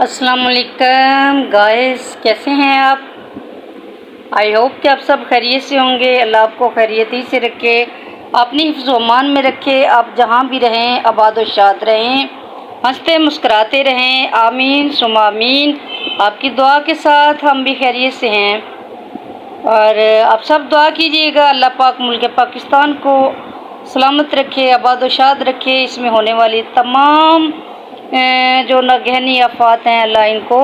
अस्सलाम वालेकुम गाइस, कैसे हैं आप? आई होप कि आप सब खैरियत से होंगे। अल्लाह आपको खैरियती से रखे, अपनी हिफ्ज़-ओ-अमान में रखे। आप जहां भी रहें आबाद व शाद रहें, हंसते मुस्कुराते रहें। आमीन सुम्मा आमीन। आपकी दुआ के साथ हम भी खैरियत से हैं और आप सब दुआ कीजिएगा अल्लाह पाक मुल्क पाकिस्तान को सलामत रखे, आबाद व शाद रखे। इसमें होने वाली तमाम जो नगहनी आफात हैं अल्लाह इनको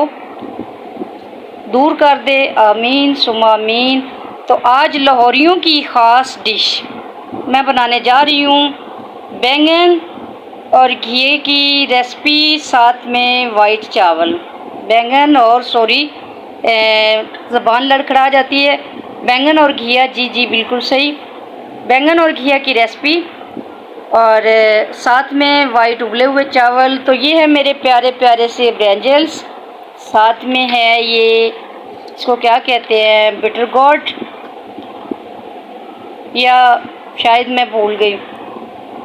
दूर कर दे। आमीन सुम्मा आमीन। तो आज लाहौरियों की ख़ास डिश मैं बनाने जा रही हूँ, बैंगन और घिए की रेसिपी, साथ में वाइट चावल। बैंगन और ज़बान लड़खड़ा जाती है। बैंगन और घिया, जी जी बिल्कुल सही, बैंगन और घिया की रेसिपी और साथ में वाइट उबले हुए चावल। तो ये है मेरे प्यारे प्यारे से ब्रिंजल्स, साथ में है ये, इसको क्या कहते हैं, बिटर गोट, या शायद मैं भूल गई।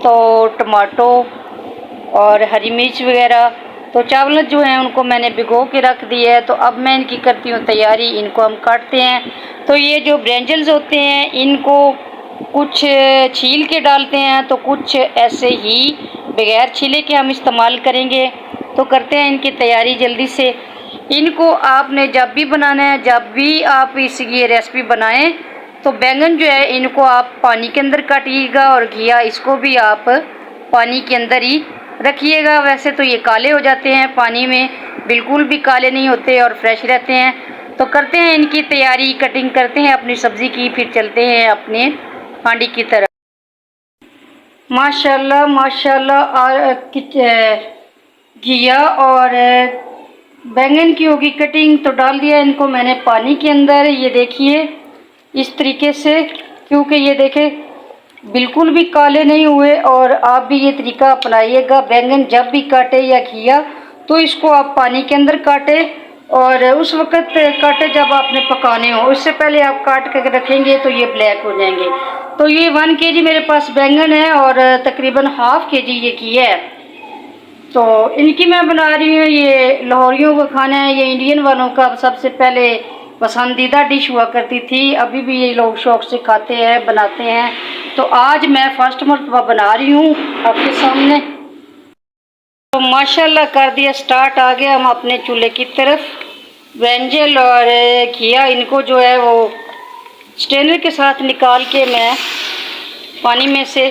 तो टमाटो और हरी मिर्च वगैरह। तो चावल जो हैं उनको मैंने भिगो के रख दिया है। तो अब मैं इनकी करती हूँ तैयारी। इनको हम काटते हैं। तो ये जो ब्रिंजल्स होते हैं इनको कुछ छील के डालते हैं, तो कुछ ऐसे ही बगैर छीले के हम इस्तेमाल करेंगे। तो करते हैं इनकी तैयारी जल्दी से। इनको आपने जब भी बनाना है, जब भी आप ये रेसिपी बनाएं, तो बैंगन जो है इनको आप पानी के अंदर काटिएगा और घिया इसको भी आप पानी के अंदर ही रखिएगा। वैसे तो ये काले हो जाते हैं, पानी में बिल्कुल भी काले नहीं होते और फ्रेश रहते हैं। तो करते हैं इनकी तैयारी, कटिंग करते हैं अपनी सब्ज़ी की, फिर चलते हैं अपने हांडी की तरफ। माशाल्लाह माशाल्लाह। घिया और बैंगन की होगी कटिंग। तो डाल दिया इनको मैंने पानी के अंदर, ये देखिए इस तरीके से, क्योंकि ये देखें बिल्कुल भी काले नहीं हुए। और आप भी ये तरीका अपनाइएगा, बैंगन जब भी काटे या घिया तो इसको आप पानी के अंदर काटे और उस वक़्त काटे जब आपने पकाने हो। इससे पहले आप काट कर रखेंगे तो ये ब्लैक हो जाएंगे। तो ये 1 kg मेरे पास बैंगन है और तकरीबन ½ kg ये घिया है। तो इनकी मैं बना रही हूँ, ये लाहौरियों का खाना है, ये इंडियन वालों का सबसे पहले पसंदीदा डिश हुआ करती थी। अभी भी ये लोग शौक़ से खाते हैं, बनाते हैं। तो आज मैं फर्स्ट मरतबा बना रही हूँ आपके सामने। तो माशाल्लाह कर दिया स्टार्ट, आ गया हम अपने चूल्हे की तरफ। ब्रिंजल और घिया इनको जो है वो स्ट्रेनर के साथ निकाल के मैं पानी में से,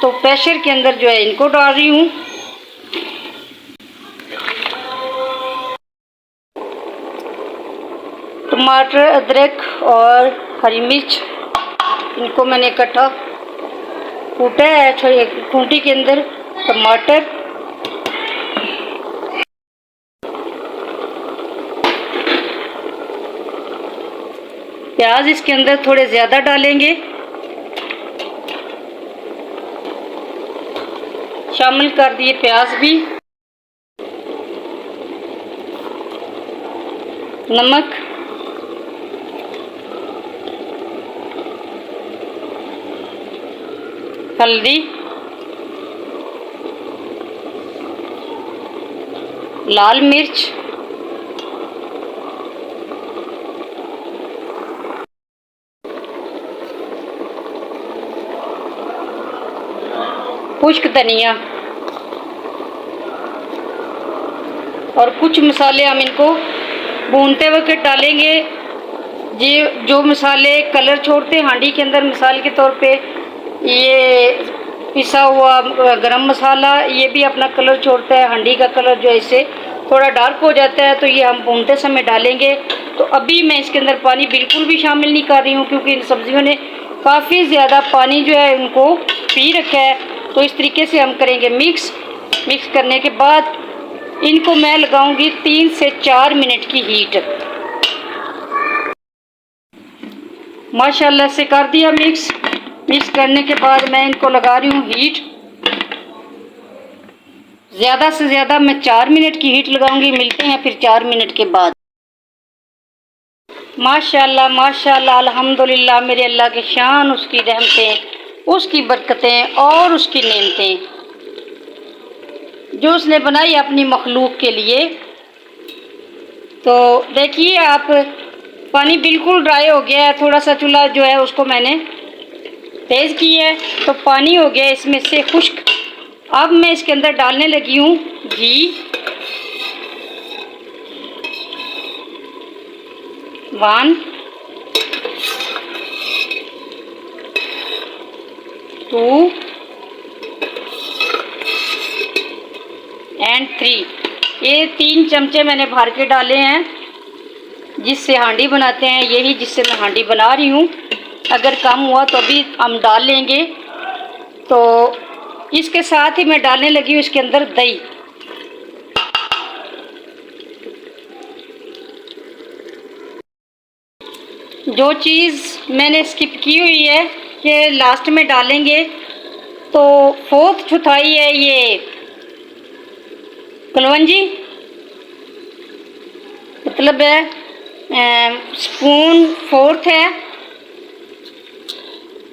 तो प्रेशर के अंदर जो है इनको डाल रही हूँ। टमाटर, अदरक और हरी मिर्च इनको मैंने इकट्ठा कूटा है खूंटी के अंदर। टमाटर, प्याज इसके अंदर थोड़े ज़्यादा डालेंगे, शामिल कर दिए प्याज भी। नमक, हल्दी, लाल मिर्च, खुश्क धनिया और कुछ मसाले हम इनको भूनते वक्त डालेंगे। ये जो मसाले कलर छोड़ते हैं हांडी के अंदर, मिसाल के तौर पे ये पिसा हुआ गरम मसाला, ये भी अपना कलर छोड़ता है। हांडी का कलर जो है इससे थोड़ा डार्क हो जाता है, तो ये हम भूनते समय डालेंगे। तो अभी मैं इसके अंदर पानी बिल्कुल भी शामिल नहीं कर रही हूँ, क्योंकि इन सब्जियों ने काफ़ी ज़्यादा पानी जो है उनको पी रखा है। तो इस तरीके से हम करेंगे मिक्स करने के बाद इनको मैं लगाऊंगी 3 से 4 मिनट की हीट। माशाल्लाह से कर दिया मिक्स करने के बाद मैं इनको लगा रही हूँ हीट। ज़्यादा से ज़्यादा मैं 4 मिनट की हीट लगाऊंगी। मिलते हैं फिर 4 मिनट के बाद। माशाल्लाह माशाल्लाह, अल्हम्दुलिल्लाह, मेरे अल्लाह की शान, उसकी रहमतें, उसकी बरकतें और उसकी नेमतें जो उसने बनाई अपनी मखलूक के लिए। तो देखिए आप, पानी बिल्कुल ड्राई हो गया है। थोड़ा सा चूल्हा जो है उसको मैंने तेज़ किया है, तो पानी हो गया इसमें से खुश्क। अब मैं इसके अंदर डालने लगी हूँ घी। 1 2 एंड 3। ये 3 चमचे मैंने भर के डाले हैं, जिससे हांडी बनाते हैं, यही जिससे मैं हांडी बना रही हूँ। अगर कम हुआ तो अभी हम डाल लेंगे। तो इसके साथ ही मैं डालने लगी हूँ इसके अंदर दही। जो चीज़ मैंने स्किप की हुई है कि लास्ट में डालेंगे, तो 4/4 है ये कलवंजी, मतलब है स्पून 4 है।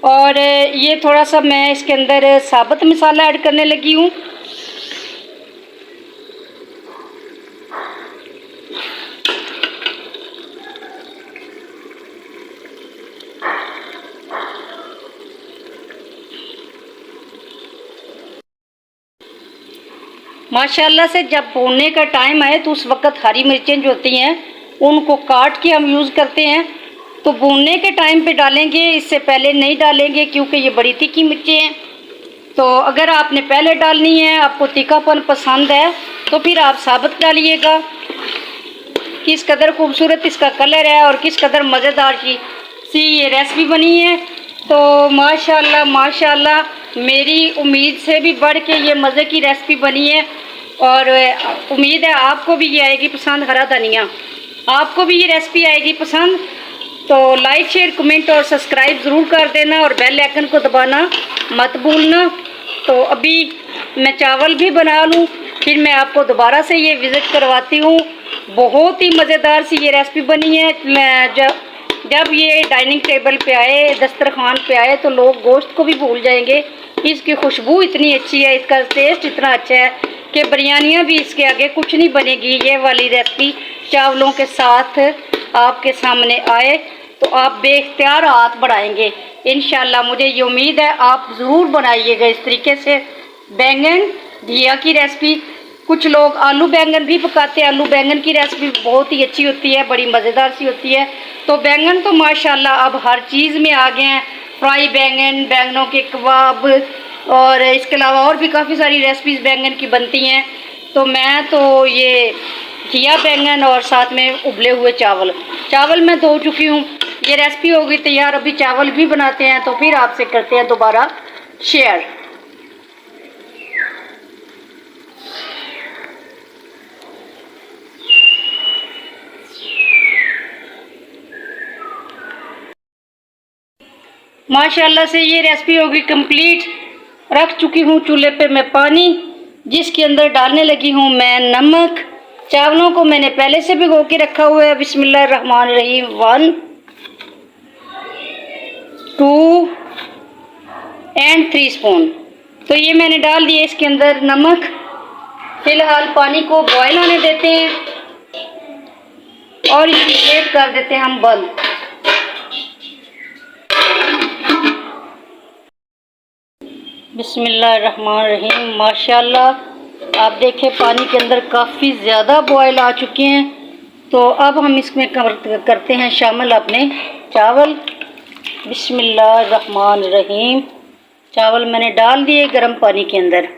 और ये थोड़ा सा मैं इसके अंदर साबुत मसाला ऐड करने लगी हूँ। माशाल्लाह से जब भूनने का टाइम आए तो उस वक़्त हरी मिर्चें जो होती हैं उनको काट के हम यूज़ करते हैं, तो भूनने के टाइम पे डालेंगे, इससे पहले नहीं डालेंगे क्योंकि ये बड़ी तीखी मिर्चें हैं। तो अगर आपने पहले डालनी है, आपको तीखापन पसंद है, तो फिर आप साबुत डालिएगा। किस कदर खूबसूरत इसका कलर है और किस कदर मज़ेदार सी ये रेसिपी बनी है। तो माशाल्लाह माशाल्लाह मेरी उम्मीद से भी बढ़ के ये मज़े की रेसिपी बनी है, और उम्मीद है आपको भी ये आएगी पसंद। हरा धनिया, आपको भी ये रेसिपी आएगी पसंद। तो लाइक शेयर कमेंट और सब्सक्राइब ज़रूर कर देना और बेल आइकन को दबाना मत भूलना। तो अभी मैं चावल भी बना लूँ, फिर मैं आपको दोबारा से ये विज़िट करवाती हूँ। बहुत ही मज़ेदार सी ये रेसिपी बनी है। मैं जब ये डाइनिंग टेबल पे आए, दस्तरखान पे आए, तो लोग गोश्त को भी भूल जाएंगे। इसकी खुशबू इतनी अच्छी है, इसका टेस्ट इतना अच्छा है कि बिरयानियाँ भी इसके आगे कुछ नहीं बनेगी। ये वाली रेसिपी चावलों के साथ आपके सामने आए तो आप बेख्तियार हाथ बढ़ाएंगे इंशाल्लाह। मुझे ये उम्मीद है आप ज़रूर बनाइएगा इस तरीके से बैंगन घिया की रेसिपी। कुछ लोग आलू बैंगन भी पकाते हैं, आलू बैंगन की रेसिपी बहुत ही अच्छी होती है, बड़ी मज़ेदार सी होती है। तो बैंगन तो माशाल्लाह अब हर चीज़ में आ गए हैं, फ्राई बैंगन, बैंगनों के कबाब, और इसके अलावा और भी काफ़ी सारी रेसिपीज़ बैंगन की बनती हैं। तो मैं तो ये घिया बैंगन और साथ में उबले हुए चावल मैं धो चुकी हूँ। ये रेसिपी हो गई तैयार। अभी चावल भी बनाते हैं, तो फिर आपसे करते हैं दोबारा शेयर। माशाल्लाह से ये रेसिपी होगी कंप्लीट। रख चुकी हूँ चूल्हे पे मैं पानी, जिसके अंदर डालने लगी हूँ मैं नमक। चावलों को मैंने पहले से भिगो के रखा हुआ है। बिस्मिल्लाहिर्रहमानिर्रहीम। 1 2 एंड 3 स्पून। तो ये मैंने डाल दिया इसके अंदर नमक। फिलहाल पानी को बॉयल होने देते हैं और इसकी प्लेट कर देते हैं हम बंद। बिस्मिल्लाहिर्रहमानिर्रहीम। माशाल्लाह आप देखें पानी के अंदर काफ़ी ज़्यादा बॉयल आ चुके हैं। तो अब हम इसमें करते हैं शामिल अपने चावल। बिस्मिल्लाहिर्रहमानिर्रहीम। चावल मैंने डाल दिए गर्म पानी के अंदर।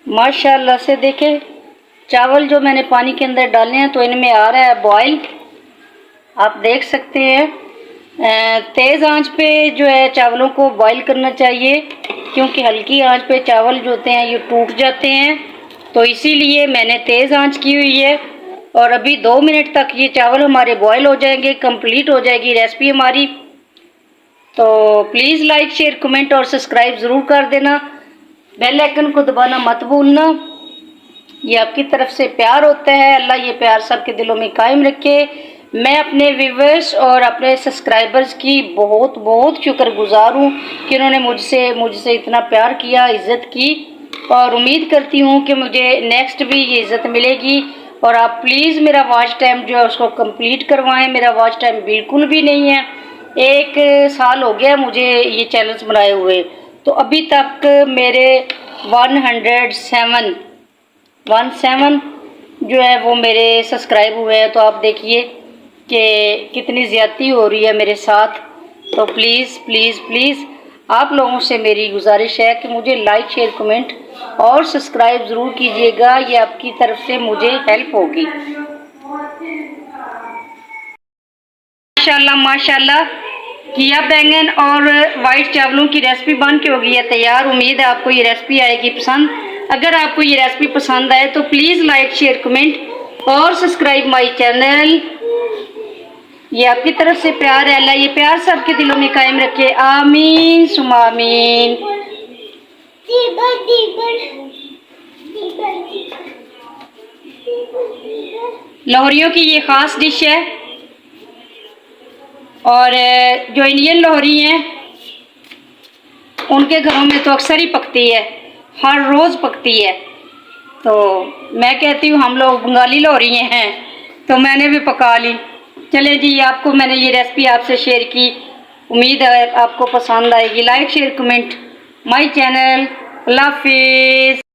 माशाल्लाह से देखें चावल जो मैंने पानी के अंदर डाले हैं तो इनमें आ रहा है बॉयल, आप देख सकते हैं। तेज़ आंच पे जो है चावलों को बॉईल करना चाहिए, क्योंकि हल्की आंच पे चावल जो होते हैं ये टूट जाते हैं। तो इसीलिए मैंने तेज़ आंच की हुई है। और अभी 2 मिनट तक ये चावल हमारे बॉईल हो जाएंगे, कंप्लीट हो जाएगी रेसिपी हमारी। तो प्लीज़ लाइक शेयर कमेंट और सब्सक्राइब ज़रूर कर देना, बेल आइकन को दबाना मत भूलना। ये आपकी तरफ से प्यार होता है। अल्लाह ये प्यार सबके दिलों में कायम रखे। मैं अपने व्यूवर्स और अपने सब्सक्राइबर्स की बहुत बहुत शुक्रगुजार हूँ कि उन्होंने मुझसे इतना प्यार किया, इज़्ज़त की, और उम्मीद करती हूँ कि मुझे नेक्स्ट भी ये इज़्ज़त मिलेगी और आप प्लीज़ मेरा वॉच टाइम जो है उसको कंप्लीट करवाएं। मेरा वॉच टाइम बिल्कुल भी नहीं है, 1 साल हो गया मुझे ये चैनल्स बनाए हुए, तो अभी तक मेरे 107 जो है वो मेरे सब्सक्राइब हुए हैं। तो आप देखिए कि कितनी ज़्यादती हो रही है मेरे साथ। तो प्लीज़ प्लीज़ प्लीज़ आप लोगों से मेरी गुजारिश है कि मुझे लाइक शेयर कमेंट और सब्सक्राइब ज़रूर कीजिएगा, ये आपकी तरफ से मुझे हेल्प होगी। माशाल्लाह माशाल्लाह, घिया बैंगन और वाइट चावलों की रेसिपी बन के हो गई है तैयार। उम्मीद है आपको ये रेसिपी आएगी पसंद। अगर आपको ये रेसिपी पसंद आए तो प्लीज़ लाइक शेयर कमेंट और सब्सक्राइब माय चैनल। ये आपकी तरफ से प्यार है, अल्लाह ये प्यार सबके दिलों में कायम रखे, आमीन सुमा आमीन। लाहौरियों की ये ख़ास डिश है और जो इंडियन लाहौरी हैं उनके घरों में तो अक्सर ही पकती है, हर रोज़ पकती है। तो मैं कहती हूँ हम लोग बंगाली लाहौरी हैं तो मैंने भी पका ली। चले जी, आपको मैंने ये रेसिपी आपसे शेयर की, उम्मीद है आपको पसंद आएगी। Like share comment my channel. अल्लाह हाफिज़।